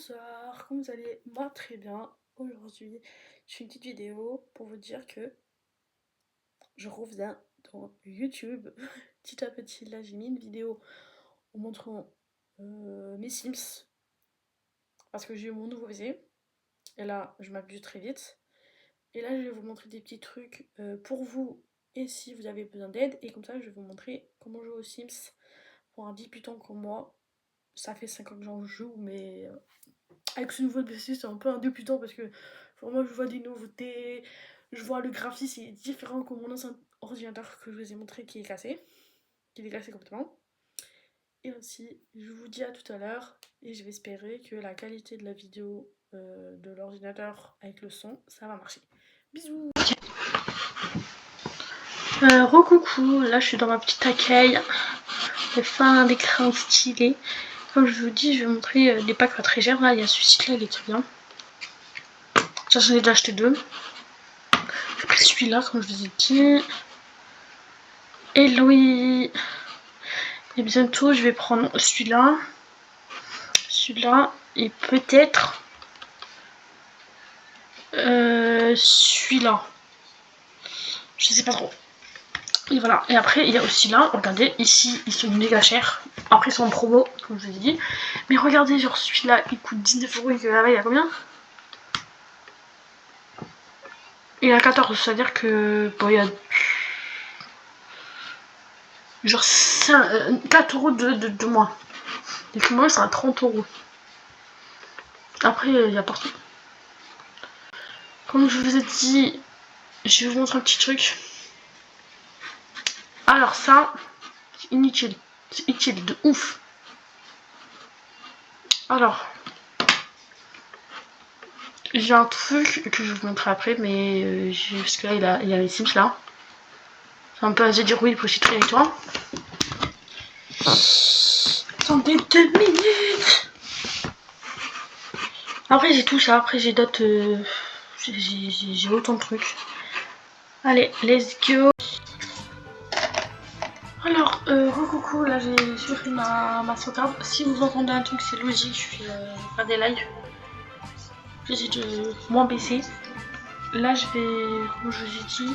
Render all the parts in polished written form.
Bonsoir, comment vous allez? Moi très bien. Aujourd'hui, je fais une petite vidéo pour vous dire que je reviens dans YouTube petit à petit. Là, j'ai mis une vidéo en montrant mes Sims parce que j'ai eu mon nouveau PC et là, je m'abuse très vite. Et là, je vais vous montrer des petits trucs pour vous et si vous avez besoin d'aide. Et comme ça, je vais vous montrer comment jouer aux Sims pour un débutant comme moi. Ça fait 5 ans que j'en joue, mais avec ce nouveau PC, c'est un peu un débutant parce que vraiment, je vois des nouveautés, je vois le graphisme est différent que mon ancien ordinateur que je vous ai montré qui est cassé, complètement. Et aussi, je vous dis à tout à l'heure et je vais espérer que la qualité de la vidéo de l'ordinateur avec le son, ça va marcher. Bisous. Recoucou, là je suis dans ma petite accueil, le fin d'écran stylé. Comme je vous dis, je vais montrer des packs pas très chers. Là, il y a celui-ci là, il est très bien. Ça, j'en ai déjà acheté deux. J'ai pris celui-là, comme je vous ai dit. Et Louis. Et bientôt, je vais prendre celui-là. Celui-là. Et peut-être celui-là. Je sais pas trop. Et voilà. Et après, il y a aussi là. Regardez, ici, ils sont méga chers. Après, ils sont en promo, comme je vous ai dit. Mais regardez, genre celui-là, il coûte 19 € et que là-bas, il y a combien? Il y a 14, c'est-à-dire que. Bon, il y a. Genre 4 € de moins. Et que moi, c'est à 30 €. Après, il y a partout. Comme je vous ai dit, je vais vous montrer un petit truc. Alors ça, c'est inutile. C'est utile de ouf. Alors, j'ai un truc que je vais vous montrer après, mais parce que là, il y a les Sims là. C'est un peu à se dire oui, il faut citer avec toi. Attendez 2 minutes. Après, j'ai tout ça. Après, j'ai d'autres. J'ai autant de trucs. Allez, let's go. Alors, recoucou, là j'ai supprimé ma sauvegarde. Si vous entendez un truc, c'est logique, je suis pas des lives. J'essaie de moins baisser. Là, je vais, comme je vous ai dit,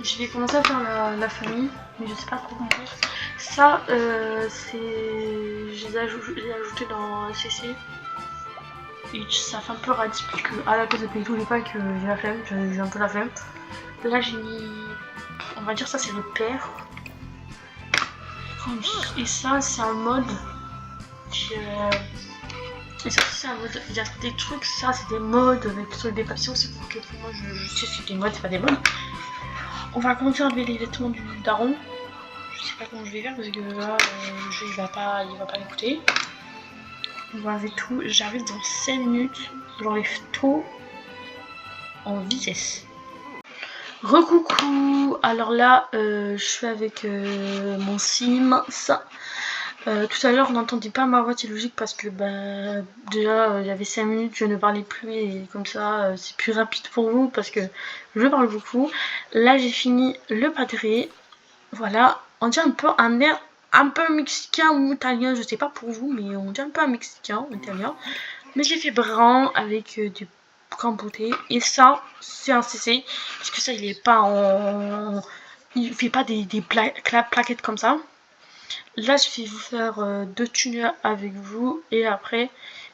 je vais commencer à faire la famille, mais je sais pas trop comment faire. Ça, c'est. Je les ai ajoutés dans CC. Et ça fait un peu radis, parce que à la cause de payer tous les packs, j'ai la flemme, j'ai un peu la flemme. Là, j'ai mis. On va dire ça, c'est le père. Et ça, c'est un mode. Et ça, c'est un mode. Il y a des trucs, ça, c'est des modes avec des papillons. C'est pour que moi, je sais c'est des modes, c'est pas des modes. On va commencer à enlever les vêtements du daron. Je sais pas comment je vais faire parce que là, le jeu il va pas l'écouter. On va enlever tout. J'arrive dans 5 minutes. J'enlève tout en vitesse. Recoucou. Alors là, je suis avec mon sim. Ça. Tout à l'heure, on n'entendait pas ma voix, c'est logique parce que déjà il y avait 5 minutes, je ne parlais plus et comme ça c'est plus rapide pour vous parce que je parle beaucoup. Là, j'ai fini le padré. Voilà, on dit un peu un air un peu mexicain ou italien, je sais pas pour vous, mais on dit un peu un mexicain ou italien. Mais j'ai fait brun avec du campoté et ça, c'est un CC parce que ça, il est pas en. Il fait pas des plaquettes comme ça. Là, je vais vous faire 2 tunes avec vous et après,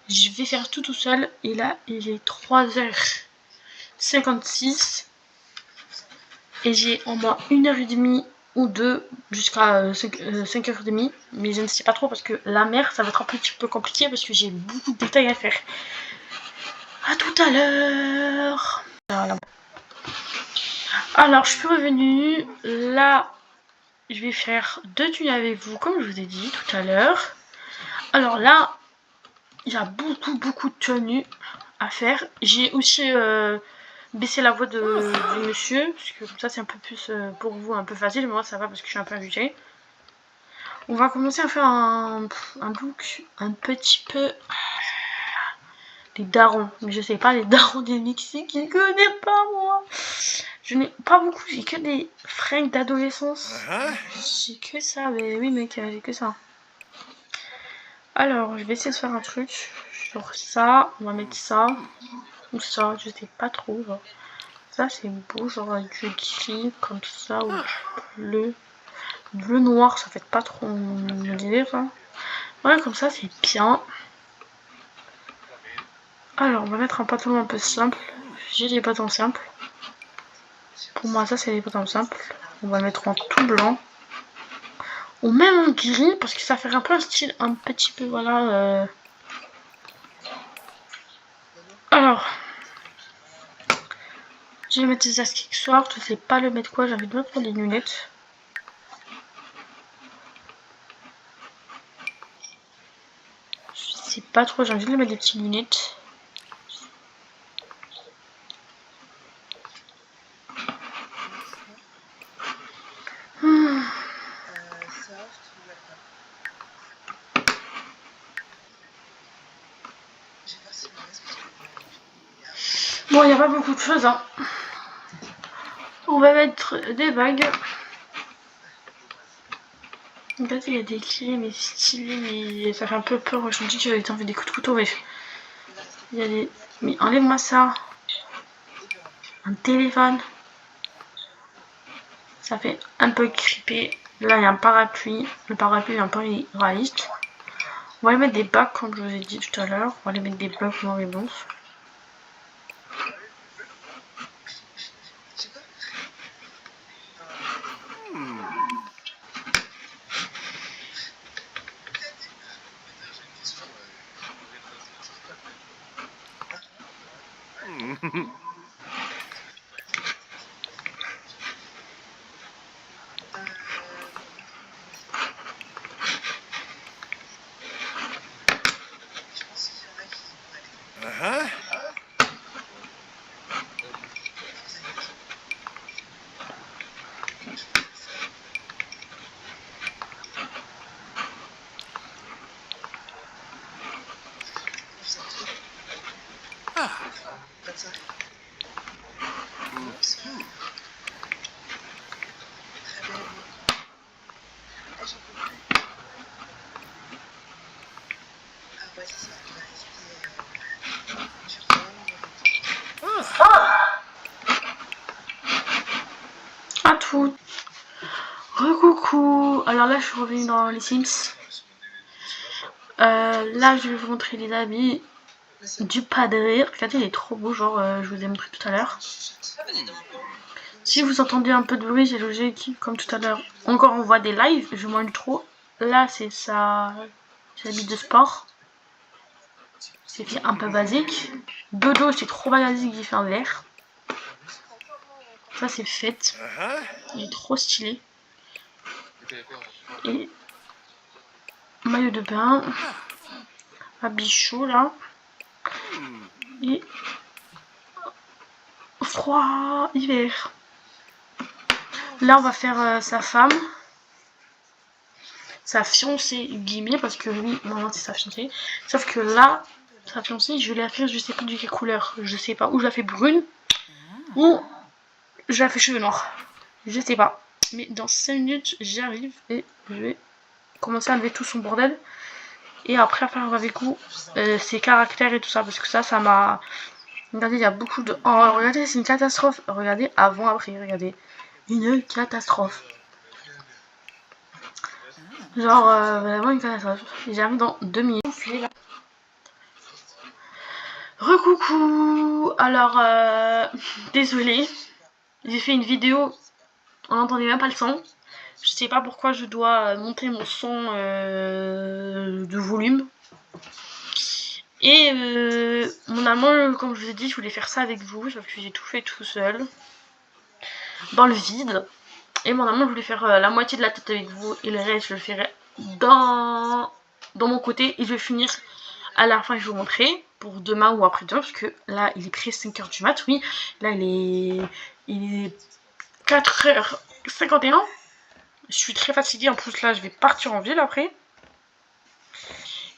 je vais faire tout seul. Et là, il est 3h56 et j'ai au moins 1h30 ou 2 jusqu'à 5h30. Mais je ne sais pas trop parce que la mer, ça va être un petit peu compliqué parce que j'ai beaucoup de détails à faire. A tout à l'heure. Alors, je suis revenue. Là, je vais faire 2 tunes avec vous comme je vous ai dit tout à l'heure. Alors là, il y a beaucoup de tenues à faire. J'ai aussi baissé la voix du monsieur, parce que comme ça c'est un peu plus pour vous un peu facile, mais moi ça va parce que je suis un peu habituée. On va commencer à faire un look un petit peu des darons, mais je sais pas les darons des Mexiques, je ne connais pas moi. Je n'ai pas beaucoup, j'ai que des fringues d'adolescence. J'ai que ça, mais oui mec, j'ai que ça. Alors, je vais essayer de faire un truc. Genre ça, on va mettre ça. Ou ça, je sais pas trop. Genre. Ça c'est beau, genre du gris comme ça, ou du bleu. Bleu noir, ça fait pas trop mon délire. Hein. Ouais, comme ça c'est bien. Alors, on va mettre un pantalon un peu simple. J'ai des pantalons simples. Pour moi, ça c'est des pantalons simples. On va le mettre en tout blanc. Ou même en gris, parce que ça fait un peu un style un petit peu, voilà. Alors, je vais mettre des accessoires. Je sais pas le mettre quoi. J'ai envie de mettre des lunettes. Je sais pas trop. J'ai envie de mettre des petites lunettes. Bon, il n'y a pas beaucoup de choses. Hein. On va mettre des bagues. En fait, il y a des clés, mais stylées, mais ça fait un peu peur. Je me dis que j'avais envie des coups de couteau, mais il y a des. Mais enlève-moi ça. Un téléphone. Ça fait un peu creepy. Là, il y a un parapluie. Le parapluie est un peu réaliste. On va aller mettre des bacs, comme je vous ai dit tout à l'heure. On va aller mettre des bacs dans les bons. À tout. Recoucou. Alors là, je suis revenue dans les Sims. Là, je vais vous montrer les habits du padre. Regardez, il est trop beau, genre je vous ai montré tout à l'heure. Si vous entendez un peu de bruit, c'est logique, comme tout à l'heure. Encore, on voit des lives, je m'ennuie trop. Là, c'est sa habit de sport. C'est un peu basique. Dodo, c'est trop basique, il fait un vert. Ça, c'est fait. Il est trop stylé. Et maillot de bain. Habit chaud, là. Et froid, hiver. Là, on va faire sa femme. Sa fiancée, guillemets, parce que oui, normalement, c'est sa fiancée. Sauf que là, sa fiancée, je vais la faire, je sais pas de quelle couleur. Je sais pas. Ou je la fais brune. Ou je la fais cheveux noirs. Je sais pas. Mais dans 5 minutes, j'y arrive et je vais commencer à enlever tout son bordel. Et après, à faire avec vous ses caractères et tout ça. Parce que ça m'a. Regardez, il y a beaucoup de. Oh, regardez, c'est une catastrophe. Regardez, avant, après, regardez. Une catastrophe. Genre, vraiment une catastrophe. J'arrive dans 2 minutes. Recoucou. Alors, désolée. J'ai fait une vidéo, on n'entendait même pas le son. Je sais pas pourquoi je dois monter mon son de volume. Et mon amant, comme je vous ai dit, je voulais faire ça avec vous, sauf que j'ai tout fait tout seul. Dans le vide. Et mon amant, je voulais faire la moitié de la tête avec vous. Et le reste, je le ferai dans mon côté. Et je vais finir à la fin, je vais vous montrer. Pour demain ou après-demain. Parce que là, il est près 5h du mat. Oui, là, il est 4h51. Je suis très fatiguée. En plus, là, je vais partir en ville après.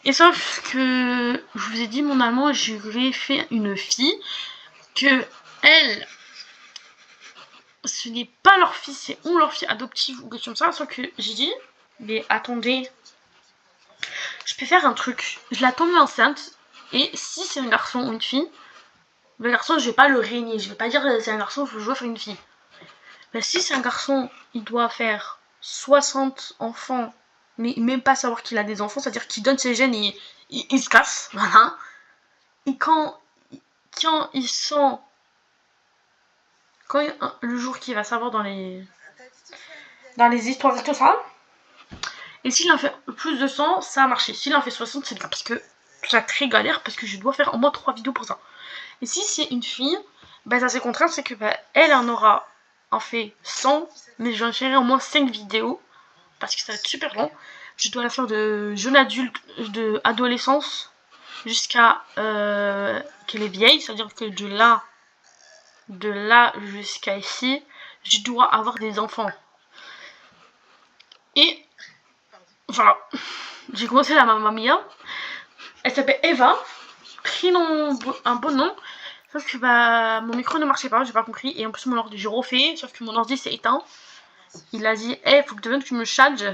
Et sauf que, je vous ai dit, mon amant, je lui ai fait une fille. Que elle, ce n'est pas leur fille, c'est ou leur fille adoptive ou quelque chose comme ça. Sauf que j'ai dit, mais attendez, je peux faire un truc. Je la tombe enceinte. Et si c'est un garçon ou une fille, le garçon, je vais pas le régner, je vais pas dire c'est un garçon, je dois faire une fille. Mais si c'est un garçon, il doit faire 60 enfants, mais même pas savoir qu'il a des enfants, c'est-à-dire qu'il donne ses gènes et il se casse, voilà. Et quand il sent, le jour qu'il va savoir dans les histoires et tout ça, et s'il en fait plus de 100, ça a marché. S'il en fait 60, c'est le cas, parce que c'est très galère, parce que je dois faire au moins 3 vidéos pour ça. Et si c'est une fille, bah ça c'est contraint, c'est que bah, elle en aura en fait 100, mais je vais en faire au moins 5 vidéos, parce que ça va être super long. Je dois la faire de jeune adulte, de adolescence, jusqu'à qu'elle est vieille, c'est-à-dire que de là jusqu'à ici, je dois avoir des enfants. Et voilà, j'ai commencé la Mamma Mia. Elle s'appelle Eva, un bon nom. Sauf que bah mon micro ne marchait pas, j'ai pas compris. Et en plus mon ordi, j'ai refait, sauf que mon ordi s'est éteint. Il a dit, hey, faut que tu me charges.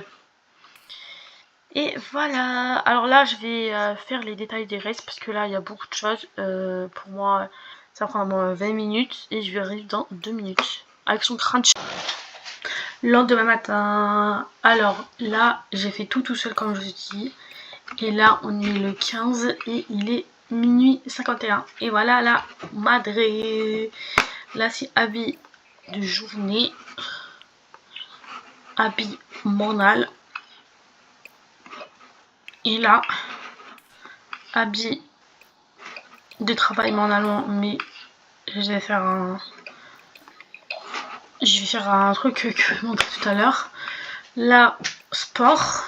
Et voilà, alors là je vais faire les détails des restes parce que là il y a beaucoup de choses. Pour moi, ça prend 20 minutes et je vais arriver dans 2 minutes avec son crunch. Le lendemain matin, alors là j'ai fait tout seul comme je vous dis. Et là on est le 15 et il est minuit 51. Et voilà la madre. Là c'est habit de journée, habit monal. Et là, habit de travail monal, mais je vais faire un truc que je vais montrer tout à l'heure. Là, sport.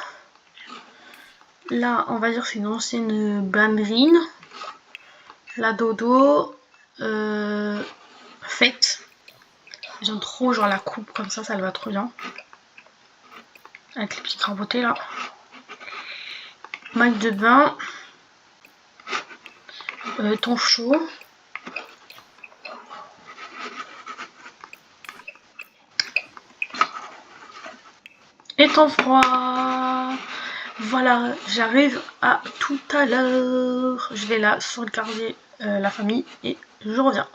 Là, on va dire c'est une ancienne ballerine. La dodo. Fête. J'aime trop genre la coupe comme ça le va trop bien. Avec les petits crabotés là. Maille de bain. Temps chaud. Et temps froid. Voilà, j'arrive à tout à l'heure. Je vais là sauvegarder la famille et je reviens.